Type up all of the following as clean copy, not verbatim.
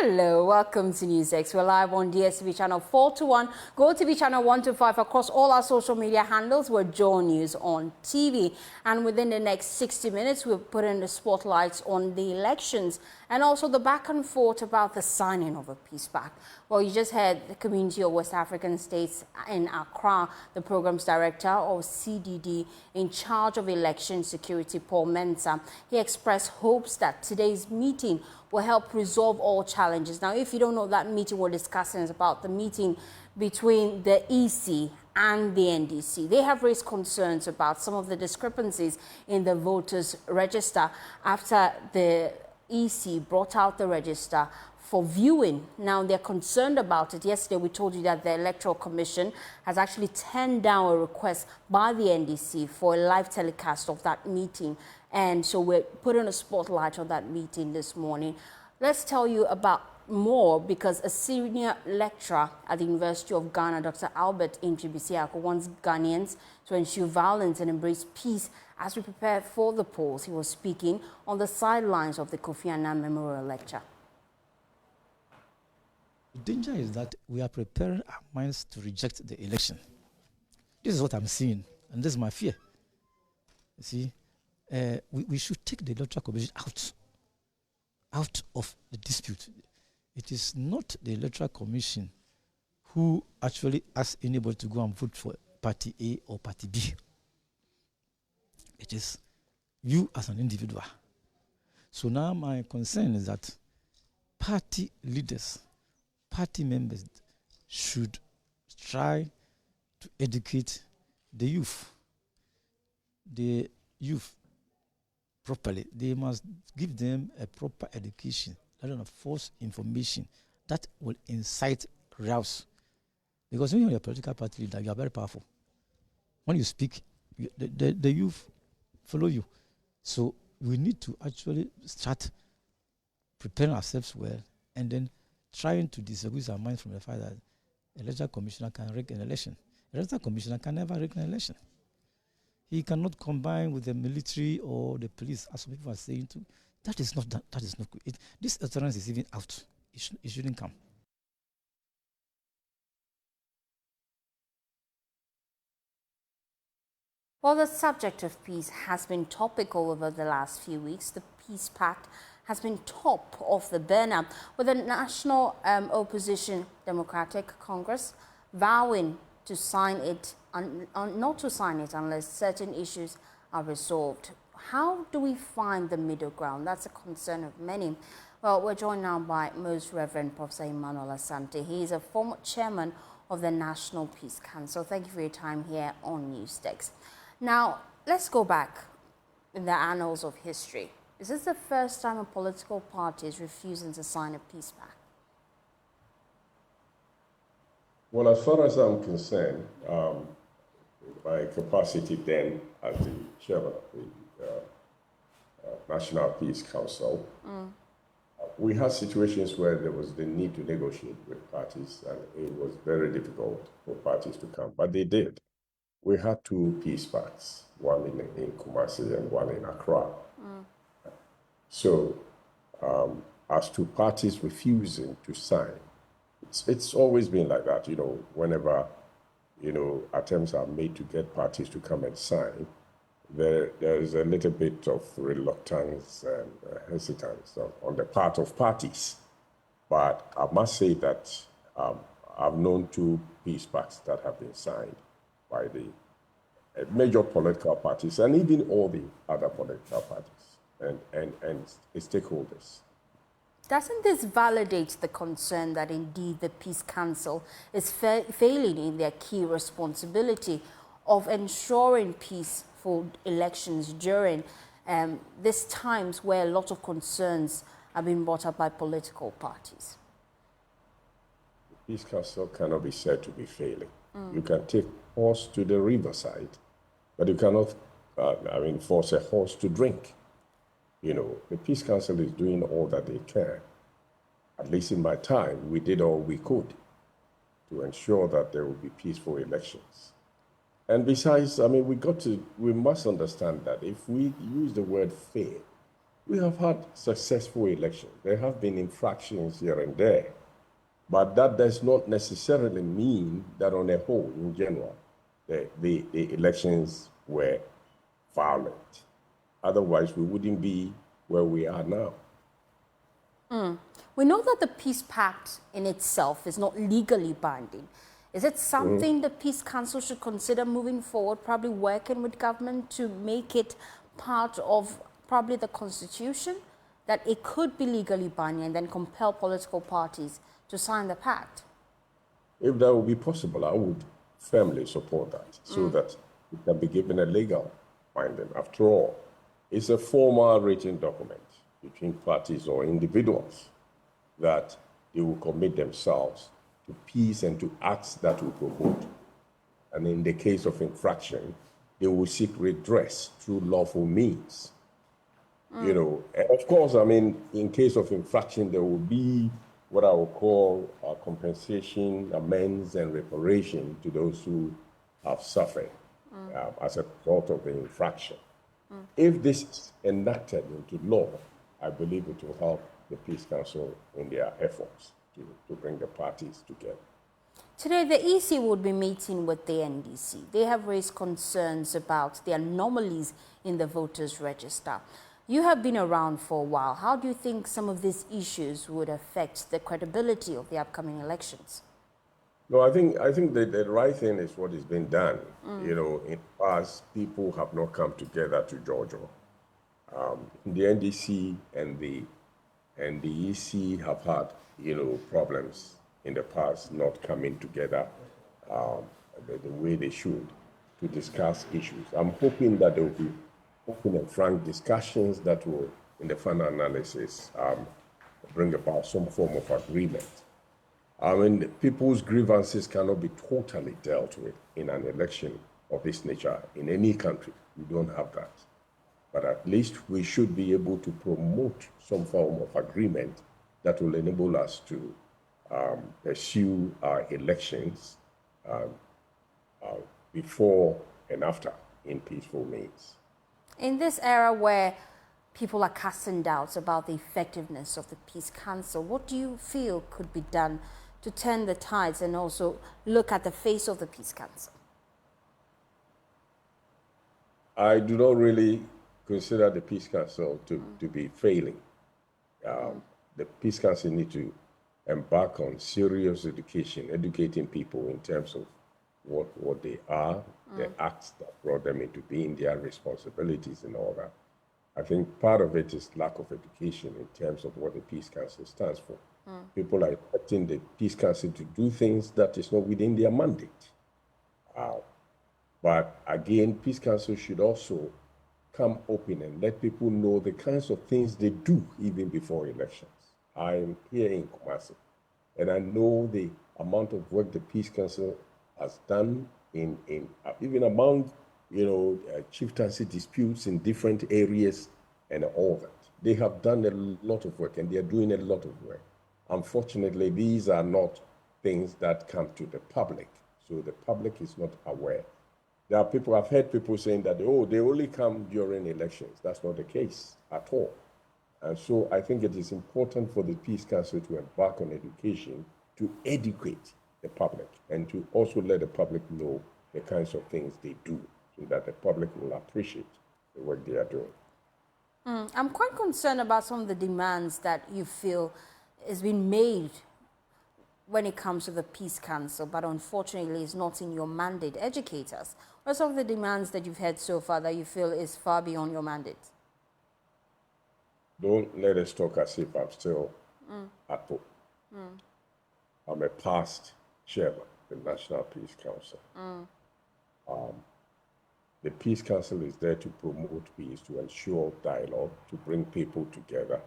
Hello, welcome to NewsX. We're live on DSTV channel 421, Go TV channel 125 across all our social media handles. We're Joy News on TV. And within the next 60 minutes, we'll put in the spotlights on the elections and also the back and forth about the signing of a peace pact. Well, you just heard the Community of West African States in Accra, the program's director of CDD in charge of election security, Paul Mensah. He expressed hopes that today's meeting will help resolve all challenges. Now, if you don't know, that meeting we're discussing is about the meeting between the EC and the NDC. They have raised concerns about some of the discrepancies in the voters' register after the EC brought out the register for viewing. Now, they're concerned about it. Yesterday, we told you that the Electoral Commission has actually turned down a request by the NDC for a live telecast of that meeting. And so we're putting a spotlight on that meeting this morning. Let's tell you about more, because a senior lecturer at the University of Ghana, Dr. Albert Intribisiako, wants Ghanaians to eschew violence and embrace peace as we prepare for the polls. He was speaking on the sidelines of the Kofi Annan Memorial Lecture. The danger is that we are preparing our minds to reject the election. This is what I'm seeing, and this is my fear. You see, we should take the Electoral Commission out of the dispute. It is not the Electoral Commission who actually asks anybody to go and vote for Party A or Party B. It is you as an individual. So now my concern is that party leaders, party members should try to educate the youth. The youth properly. They must give them a proper education, rather than false information that will incite rouse. Because when you're a political party leader, you are very powerful. When you speak, the youth follow you. So we need to actually start preparing ourselves well and then trying to disabuse our minds from the fact that a electoral commissioner can rig an election. A electoral commissioner can never rig an election. He cannot combine with the military or the police, as some people are saying too. That is not good. This utterance is even out. It shouldn't come. Well, the subject of peace has been topical over the last few weeks. The peace pact has been top of the burner, with the National Opposition Democratic Congress vowing to sign it, not to sign it unless certain issues are resolved. How do we find the middle ground? That's a concern of many. Well, we're joined now by Most Reverend Prof. Asante. He is a former chairman of the National Peace Council. Thank you for your time here on NewsDesk. Now, let's go back in the annals of history. Is this the first time a political party is refusing to sign a peace pact? Well, as far as I'm concerned, my capacity then as the chairman of the National Peace Council, we had situations where there was the need to negotiate with parties, and it was very difficult for parties to come, but they did. We had two peace pacts, one in Kumasi and one in Accra. So, as to parties refusing to sign, it's always been like that, whenever, attempts are made to get parties to come and sign, there is a little bit of reluctance and hesitance on the part of parties. But I must say that I've known two peace pacts that have been signed by the major political parties and even all the other political parties and stakeholders. Doesn't this validate the concern that indeed the Peace Council is failing in their key responsibility of ensuring peaceful elections during these times where a lot of concerns are being brought up by political parties? The Peace Council cannot be said to be failing. You can take horse to the riverside, but you cannot, force a horse to drink. The Peace Council is doing all that they can. At least in my time, we did all we could to ensure that there will be peaceful elections. And besides, we must understand that if we use the word fail, We have had successful elections. There have been infractions here and there, but that does not necessarily mean that on a whole, in general, the elections were violent. Otherwise, we wouldn't be where we are now. We know that the Peace Pact in itself is not legally binding. Is it something the Peace Council should consider moving forward, probably working with government to make it part of probably the constitution, that it could be legally binding and then compel political parties to sign the pact? If that would be possible, I would firmly support that so that it can be given a legal binding. After all, it's a formal written document between parties or individuals that they will commit themselves to peace and to acts that will promote. And in the case of infraction, they will seek redress through lawful means. You know, and of course, I mean, in case of infraction, there will be what I will call compensation, amends, and reparation to those who have suffered as a result of the infraction. If this is enacted into law, I believe it will help the Peace Council in their efforts to bring the parties together. Today, the EC would be meeting with the NDC. They have raised concerns about the anomalies in the voters' register. You have been around for a while. How do you think some of these issues would affect the credibility of the upcoming elections? No, I think the right thing is what is being done. You know, in the past, people have not come together to Georgia. The NDC and the EC have had, you know, problems in the past not coming together the way they should to discuss issues. I'm hoping that there will be open and frank discussions that will, in the final analysis, bring about some form of agreement. I mean, people's grievances cannot be totally dealt with in an election of this nature in any country. We don't have that. But at least we should be able to promote some form of agreement that will enable us to pursue our elections before and after in peaceful means. In this era where people are casting doubts about the effectiveness of the Peace Council, what do you feel could be done to turn the tides and also look at the face of the Peace Council? I do not really consider the Peace Council to be failing. The Peace Council need to embark on serious education, educating people in terms of what they are, the acts that brought them into being, their responsibilities and all that. I think part of it is lack of education in terms of what the Peace Council stands for. People are expecting the Peace Council to do things that is not within their mandate. But again, Peace Council should also come open and let people know the kinds of things they do even before elections. I'm here in Kumasi, and I know the amount of work the Peace Council has done in even among, you know, chieftaincy disputes in different areas and all that. They have done a lot of work and they are doing a lot of work. Unfortunately, these are not things that come to the public, so the public is not aware. There are people, I've heard people saying that, oh, they only come during elections. That's not the case at all. And so I think it is important for the Peace Council to embark on education to educate the public and to also let the public know the kinds of things they do so that the public will appreciate the work they are doing. I'm quite concerned about some of the demands that you feel has been made when it comes to the Peace Council, but unfortunately it's not in your mandate. Educate us. What are some of the demands that you've had so far that you feel is far beyond your mandate? Don't let us talk as if I'm still at home. I'm a past chairman of the National Peace Council. The Peace Council is there to promote peace, to ensure dialogue, to bring people together,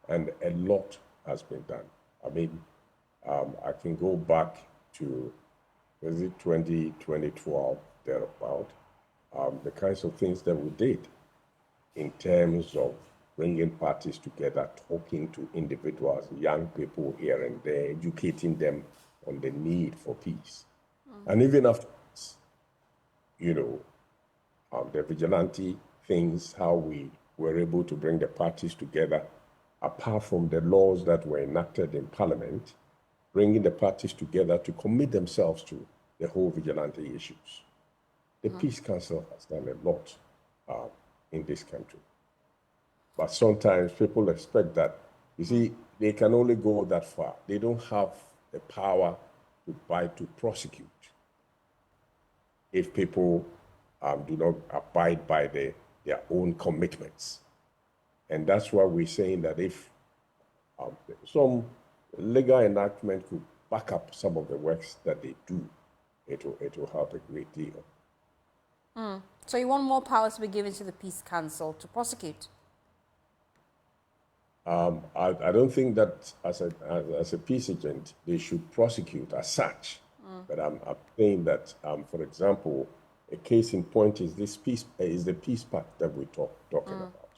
and a lot has been done. I mean, I can go back to, was it 2012, thereabout, the kinds of things that we did in terms of bringing parties together, talking to individuals, young people here and there, educating them on the need for peace. And even after, you know, the vigilante things, how we were able to bring the parties together, apart from the laws that were enacted in Parliament, bringing the parties together to commit themselves to the whole vigilante issues. The Peace Council has done a lot in this country. But sometimes people expect that, you see, they can only go that far. They don't have the power to prosecute if people do not abide by their own commitments. And that's why we're saying that if some legal enactment could back up some of the works that they do, it will help a great deal. So you want more powers to be given to the Peace Council to prosecute? I don't think that as a peace agent, they should prosecute as such. But I'm saying that, for example, a case in point is the peace pact that we're talking about.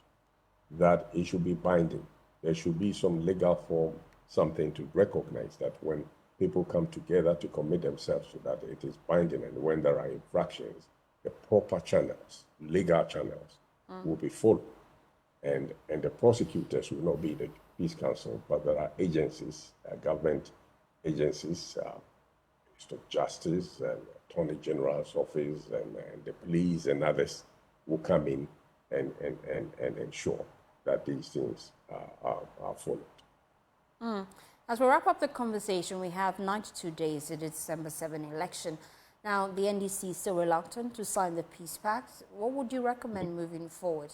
That it should be binding. There should be some legal form, something to recognize that when people come together to commit themselves to that, it is binding, and when there are infractions, the proper channels, legal channels, will be followed. And the prosecutors will not be the Peace Council, but there are agencies, government agencies, Minister of Justice and Attorney General's office and the police and others will come in and ensure that these things are followed. As we wrap up the conversation, we have 92 days to the December 7 election. Now, the NDC is still reluctant to sign the Peace Pact. What would you recommend moving forward?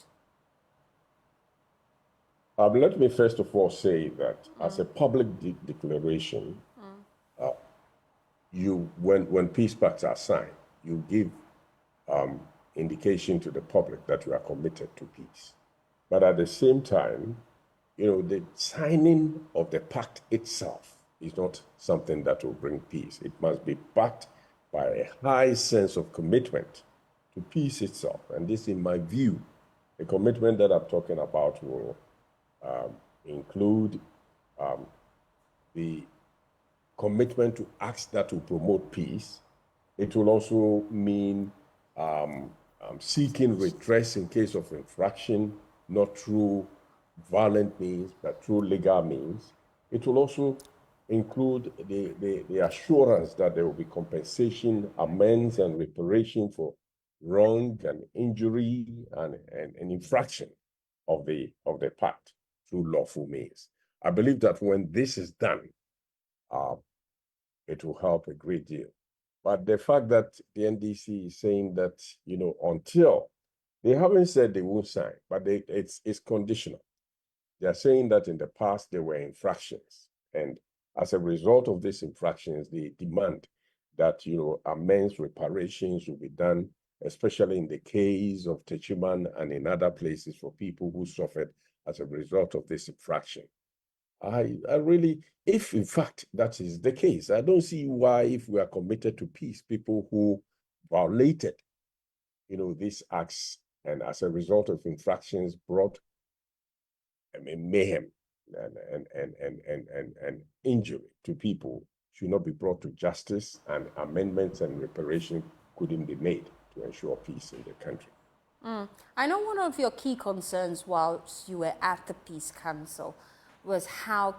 Let me first of all say that as a public declaration, when peace pacts are signed, you give indication to the public that you are committed to peace. But at the same time, the signing of the pact itself is not something that will bring peace. It must be backed by a high sense of commitment to peace itself. And this, in my view, the commitment that I'm talking about will include the commitment to acts that will promote peace. It will also mean seeking redress in case of infraction, not through violent means, but through legal means. It will also include the assurance that there will be compensation, amends, and reparation for wrong and injury and infraction of the pact through lawful means. I believe that when this is done, it will help a great deal. But the fact that the NDC is saying that, until they haven't said they won't sign, but it's conditional. They are saying that in the past there were infractions, and as a result of these infractions, they demand that amends, reparations will be done, especially in the case of Techiman and in other places for people who suffered as a result of this infraction. I really, if in fact that is the case, I don't see why, if we are committed to peace, people who violated, these acts and as a result of infractions brought, mayhem and injury to people should not be brought to justice, and amendments and reparation couldn't be made to ensure peace in the country. I know one of your key concerns whilst you were at the Peace Council was how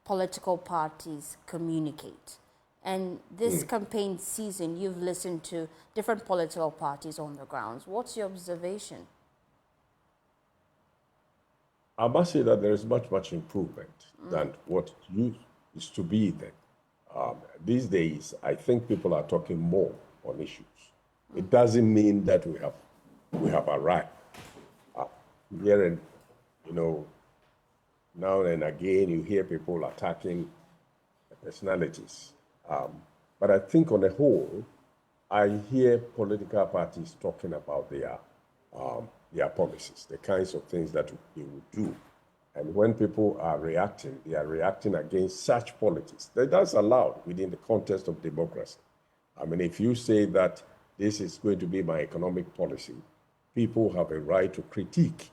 political parties communicate. And this campaign season, you've listened to different political parties on the grounds. What's your observation? I must say that there is much improvement than what used to be then. These days, I think people are talking more on issues. It doesn't mean that we have arrived. Here, now and again, you hear people attacking personalities. But I think on the whole, I hear political parties talking about their policies, the kinds of things that they would do. And when people are reacting, they are reacting against such politics. That's allowed within the context of democracy. If you say that this is going to be my economic policy, people have a right to critique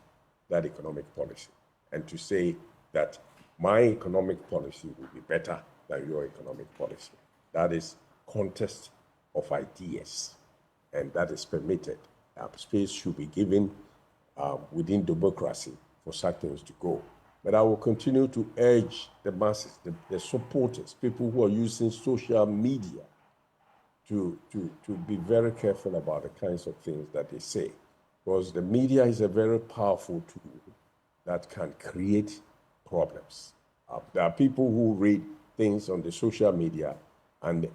that economic policy and to say that my economic policy will be better than your economic policy. That is contest of ideas, and that is permitted. Space should be given within democracy for such things to go. But I will continue to urge the masses, the supporters, people who are using social media to be very careful about the kinds of things that they say. Because the media is a very powerful tool that can create problems. There are people who read things on the social media and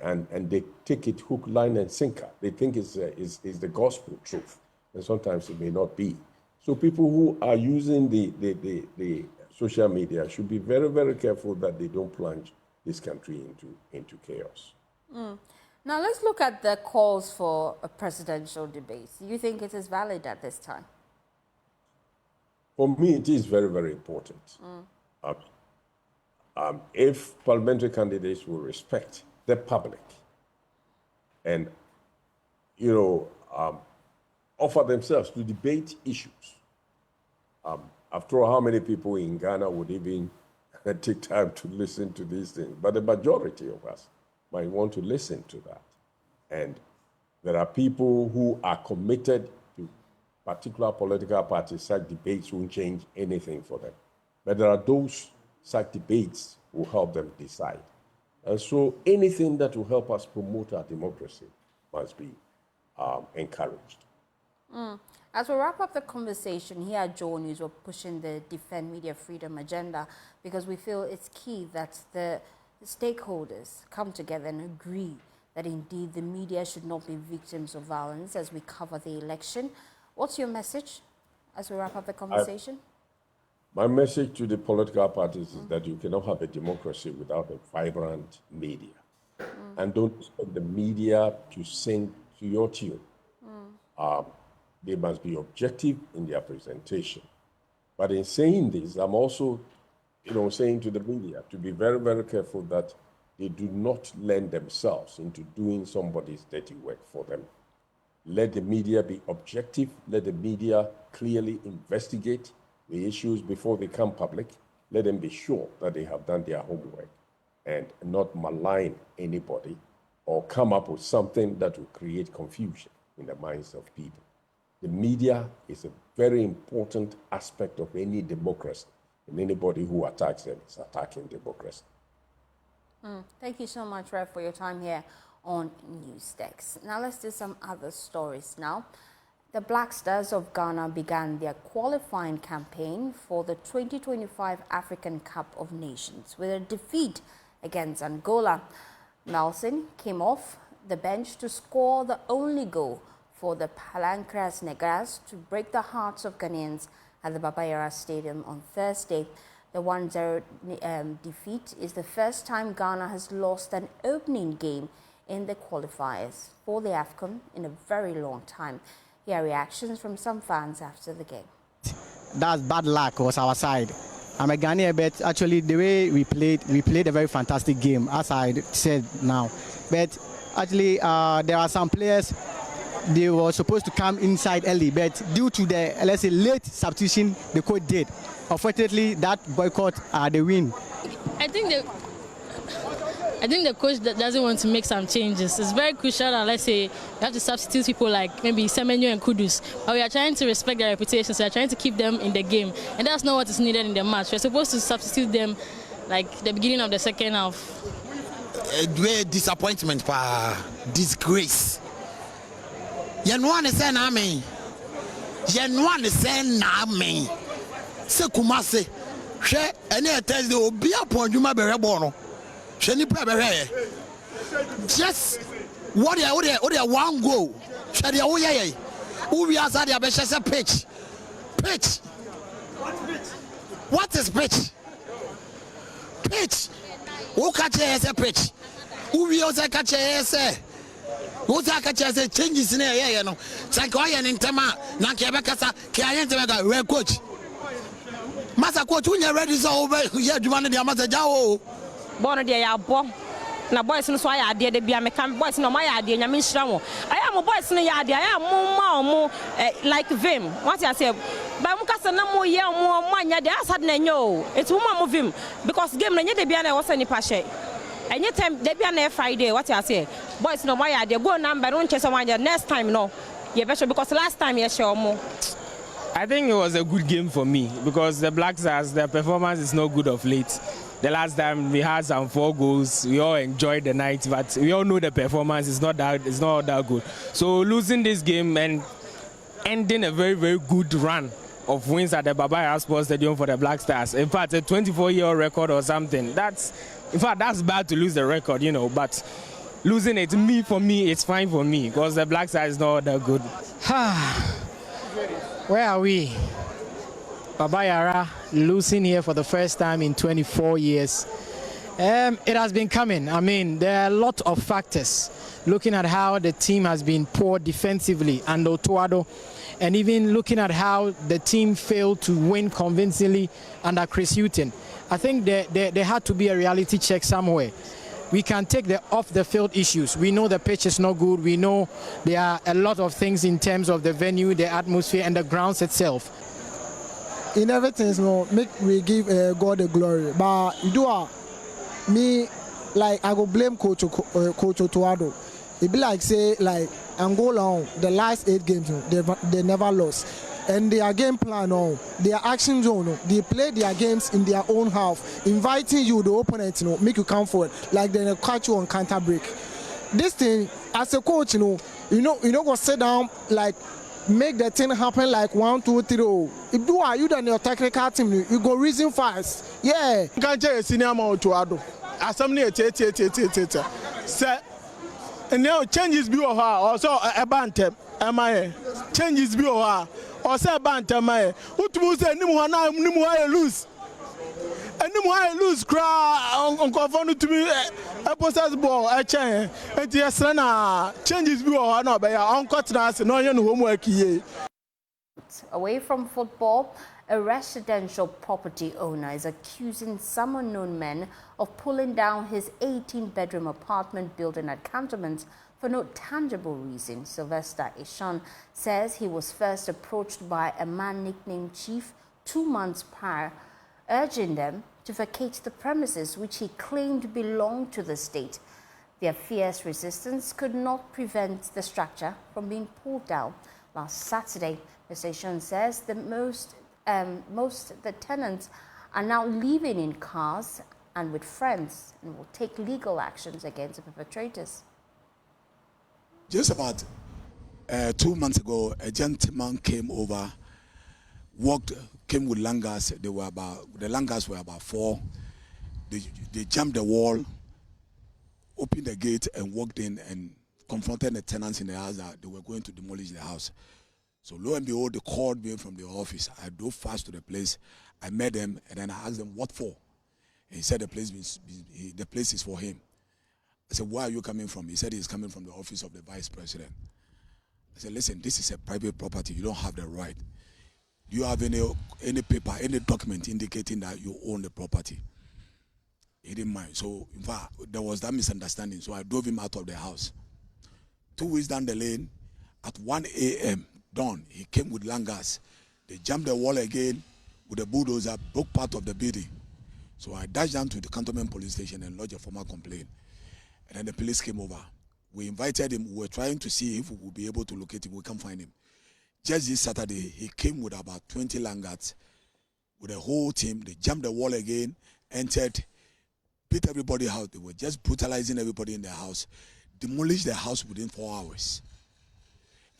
they take it hook, line, and sinker. They think it's the gospel truth, and sometimes it may not be. So people who are using the social media should be very, very careful that they don't plunge this country into chaos. Now let's look at the calls for a presidential debate. Do you think it is valid at this time? For me, it is very, very important. If parliamentary candidates will respect the public and, offer themselves to debate issues. After all, how many people in Ghana would even take time to listen to these things? But the majority of us might want to listen to that. And there are people who are committed to particular political parties. Such debates won't change anything for them. But there are those such debates will help them decide. And so anything that will help us promote our democracy must be encouraged. As we wrap up the conversation here at Joe News, we're pushing the Defend Media Freedom agenda because we feel it's key that the stakeholders come together and agree that indeed the media should not be victims of violence as we cover the election. What's your message as we wrap up the conversation? My message to the political parties is that you cannot have a democracy without a vibrant media. And don't expect the media to sing to your tune. They must be objective in their presentation. But in saying this, I'm also, saying to the media to be very, very careful that they do not lend themselves into doing somebody's dirty work for them. Let the media be objective. Let the media clearly investigate the issues before they come public. Let them be sure that they have done their homework and not malign anybody or come up with something that will create confusion in the minds of people. The media is a very important aspect of any democracy, and anybody who attacks them is attacking democracy. Thank you so much, Rev, for your time here on Newsdesk. Now let's do some other stories now. The Black Stars of Ghana began their qualifying campaign for the 2025 African Cup of Nations with a defeat against Angola. Nelson came off the bench to score the only goal for the Palancras Negras to break the hearts of Ghanaians at the Baba Yara Stadium on Thursday. The 1-0 defeat is the first time Ghana has lost an opening game in the qualifiers for the AFCON in a very long time. Here are reactions from some fans after the game. That's bad luck was our side. I'm a Ghanaian, but actually the way we played a very fantastic game, as I said now. But actually there are some players, they were supposed to come inside early, but due to the, let's say, late substitution the coach did, unfortunately that boycott the win. I think the coach doesn't want to make some changes. It's very crucial that, let's say, you have to substitute people like maybe Semenyo and Kudus. But we are trying to respect their reputations. We are trying to keep them in the game. And that's not what is needed in the match. We're supposed to substitute them like the beginning of the second half. Disappointment, disgrace. Yenwan is saying, Amen. Yenwan is saying, Amen. Se Kumase, she, any Thursday, will be upon Juma Berebono. Just what they one goal. We are the pitch. What is pitch? Pitch. Who catch a pitch? We also catch a who catch a changes in the air. Sankoyan in Tama, Nakabakasa, Kayan, where coach. Master coach, when you're ready, so over here, you want the Master Jao. Born there, ya born. Na boys no so ya ade de bia me kan boys no my ade nya me nhira mo. Aya mo boys no ya ade aya mo like vim. What you say? Ba mu kasa na mo ye mo anya de asad na nyo. It mo vim because game na nya de bia na wo se ni pa hye. Any time de bia na Friday, what you say? Boys no my ade go number no nche so anya next time no. Ye be sure because last time ye share mo. I think it was a good game for me because the Black Stars, their performance is not good of late. The last time we had some 4 goals, we all enjoyed the night, but we all know the performance is not that good. So losing this game and ending a very, very good run of wins at the Baba Yara Sports Stadium for the Black Stars. In fact, a 24-year record or something. That's bad to lose the record, you know, but losing it, for me, it's fine for me because the Black Stars is not that good. Where are we? Baba Yara losing here for the first time in 24 years. It has been coming. I mean, there are a lot of factors. Looking at how the team has been poor defensively under Otuado, and even looking at how the team failed to win convincingly under Chris Hughton. I think there had to be a reality check somewhere. We can take the off-the-field issues. We know the pitch is not good. We know there are a lot of things in terms of the venue, the atmosphere, and the grounds itself. In everything, we give God the glory. But you do me, like I go blame Coach Otuado. It be like say like Angola, the last 8 games they never lost. And their game plan, their action zone, they play their games in their own half, inviting you, the opponent, make you come forward, like they catch you on counter break. This thing, as a coach, you go sit down, like make the thing happen like 1, 2, 3. If you than your technical team, you go reason fast. Yeah. Can't you see now to Ado? Assembly, and now changes be or also a bantam. Am I changes be or say a bantam? Who to say Nimuana lose? And Nimuana lose cry on confounded to me a poster's ball, a chain, and yes, changes be or not by our uncut us and no homework. Away from football, a residential property owner is accusing some unknown men of pulling down his 18-bedroom apartment building at Cantonment for no tangible reason. Sylvester Ishan says he was first approached by a man nicknamed Chief 2 months prior, urging them to vacate the premises which he claimed belonged to the state. Their fierce resistance could not prevent the structure from being pulled down. Last Saturday, Mr. Ishan says the tenants are now living in cars and with friends and will take legal actions against the perpetrators. Just about 2 months ago, a gentleman came over, came with langars. The langars were about 4. They jumped the wall, opened the gate, and walked in and confronted the tenants in the house that they were going to demolish the house. So lo and behold, they called me from the office. I drove fast to the place. I met them, and then I asked them, what for? And he said the place is for him. I said, where are you coming from? He said he's coming from the office of the vice president. I said, listen, this is a private property. You don't have the right. Do you have any paper, any document indicating that you own the property? He didn't mind. So, in fact, there was that misunderstanding. So I drove him out of the house. 2 weeks down the lane, at 1 a.m., dawn, he came with langars. They jumped the wall again with a bulldozer, broke part of the building. So I dashed down to the Cantonment police station and lodged a formal complaint. And then the police came over. We invited him. We were trying to see if we would be able to locate him. We can't find him. Just this Saturday, he came with about 20 langars with a whole team. They jumped the wall again, entered, beat everybody out. They were just brutalizing everybody in the house, demolished the house within 4 hours.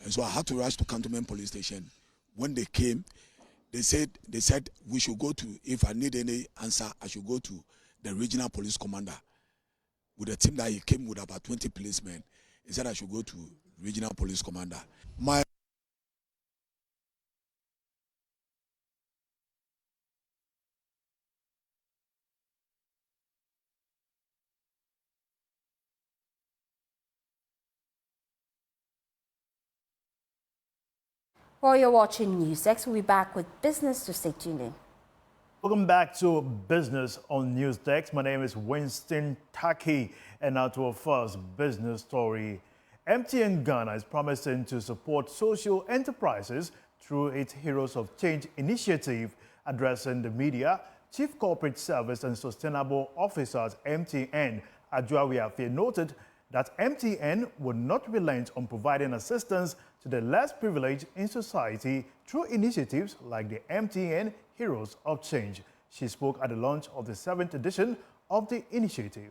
And so I had to rush to Cantonment police station. When they came, they said we should go to, if I need any answer, I should go to the regional police commander. With a team that he came with about 20 policemen, he said I should go to regional police commander. While you're watching NewsX, we'll be back with business, to stay tuned in. Welcome back to Business on NewsX. My name is Winston Taki, and now to our first business story. MTN Ghana is promising to support social enterprises through its Heroes of Change initiative. Addressing the media, Chief Corporate Service and Sustainable Officers MTN Adjoa Wiafe noted that MTN would not relent on providing assistance to the less privileged in society through initiatives like the MTN Heroes of Change. She spoke at the launch of the 7th edition of the initiative.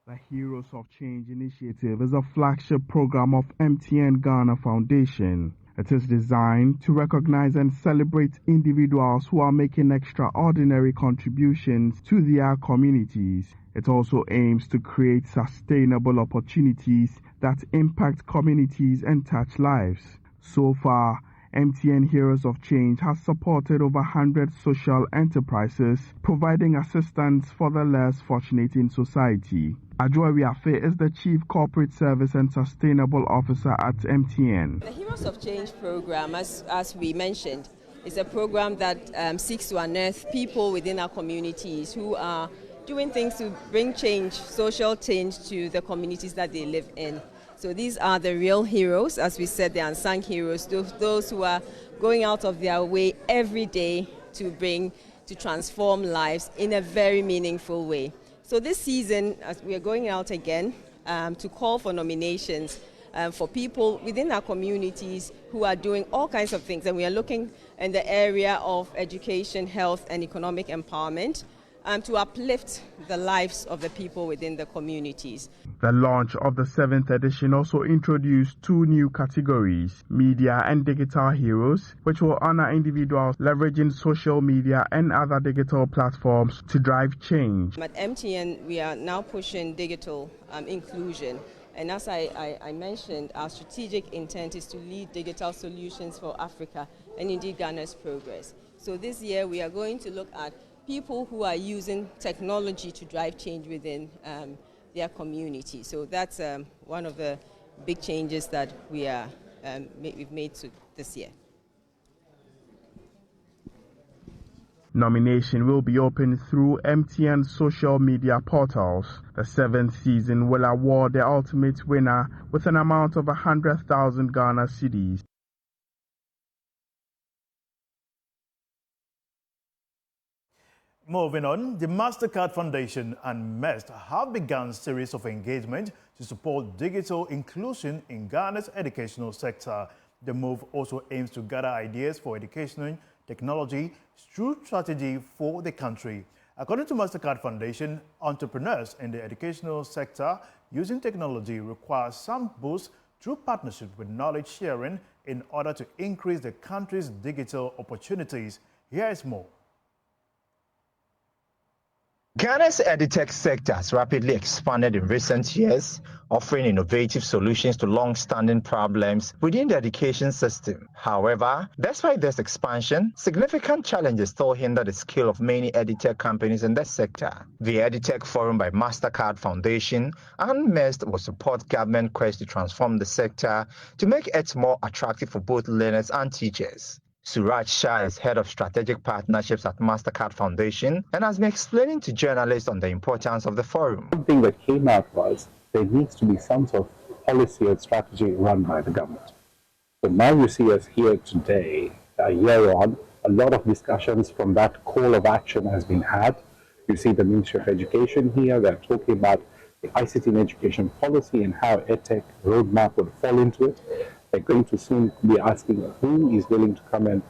The Heroes of Change initiative is a flagship program of MTN Ghana Foundation. It is designed to recognize and celebrate individuals who are making extraordinary contributions to their communities. It also aims to create sustainable opportunities that impact communities and touch lives. So far, MTN Heroes of Change has supported over 100 social enterprises, providing assistance for the less fortunate in society. Ajoy Wiafe is the Chief Corporate Service and Sustainable Officer at MTN. The Heroes of Change program, as we mentioned, is a program that seeks to unearth people within our communities who are doing things to bring change, social change to the communities that they live in. So these are the real heroes, as we said, the unsung heroes, those who are going out of their way every day to transform lives in a very meaningful way. So this season, as we are going out again to call for nominations for people within our communities who are doing all kinds of things. And we are looking in the area of education, health, and economic empowerment to uplift the lives of the people within the communities. The launch of the 7th edition also introduced 2 new categories, Media and Digital Heroes, which will honor individuals leveraging social media and other digital platforms to drive change. At MTN, we are now pushing digital inclusion. And as I mentioned, our strategic intent is to lead digital solutions for Africa and indeed Ghana's progress. So this year, we are going to look at people who are using technology to drive change within their community. So that's one of the big changes that we've made to this year. Nomination will be open through MTN social media portals. The 7th season will award the ultimate winner with an amount of 100,000 Ghana cedis. Moving on, the MasterCard Foundation and MEST have begun a series of engagement to support digital inclusion in Ghana's educational sector. The move also aims to gather ideas for educational technology through strategy for the country. According to MasterCard Foundation, entrepreneurs in the educational sector using technology require some boost through partnership with knowledge sharing in order to increase the country's digital opportunities. Here is more. Ghana's edtech sector has rapidly expanded in recent years, offering innovative solutions to long-standing problems within the education system. However, despite this expansion, significant challenges still hinder the scale of many edtech companies in this sector. The Edtech Forum by MasterCard Foundation and MEST will support government quest to transform the sector to make it more attractive for both learners and teachers. Suraj Shah is head of strategic partnerships at MasterCard Foundation and has been explaining to journalists on the importance of the forum. One thing that came out was there needs to be some sort of policy and strategy run by the government. So now you see us here today, a year on, a lot of discussions from that call of action has been had. You see the Ministry of Education here, they're talking about the ICT in education policy and how EdTech roadmap would fall into it. They're going to soon be asking who is willing to come and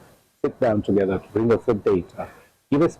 sit down together to bring us the data. Give us,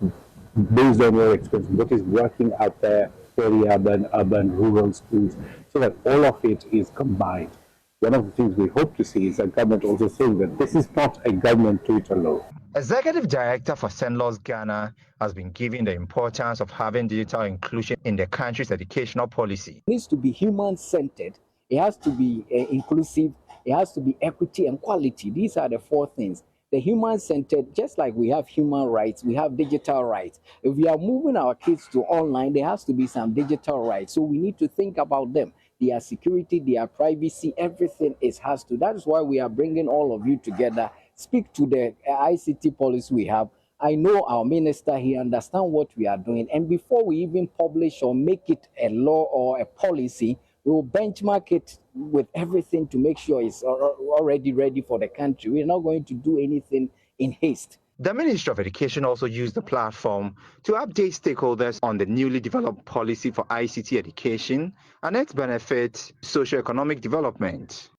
based on your experience, what is working out there, urban, rural schools, so that all of it is combined. One of the things we hope to see is the government also saying that this is not a government to it alone. Executive Director for St. Louis, Ghana, has been given the importance of having digital inclusion in the country's educational policy. It needs to be human-centered. It has to be inclusive. It has to be equity and quality. These are the 4 things. The human-centered, just like we have human rights, we have digital rights. If we are moving our kids to online, there has to be some digital rights. So we need to think about them. Their security, their privacy, everything has to. That is why we are bringing all of you together. Speak to the ICT policy we have. I know our minister, he understands what we are doing. And before we even publish or make it a law or a policy, we will benchmark it with everything to make sure it's already ready for the country. We're not going to do anything in haste. The Ministry of Education also used the platform to update stakeholders on the newly developed policy for ICT education and its benefits to socio-economic development.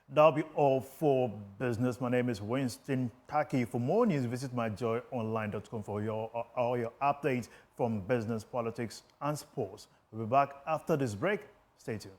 That'll be all for business. My name is Winston Taki. For more news, visit myjoyonline.com for all your updates from business, politics, and sports. We'll be back after this break. Stay tuned.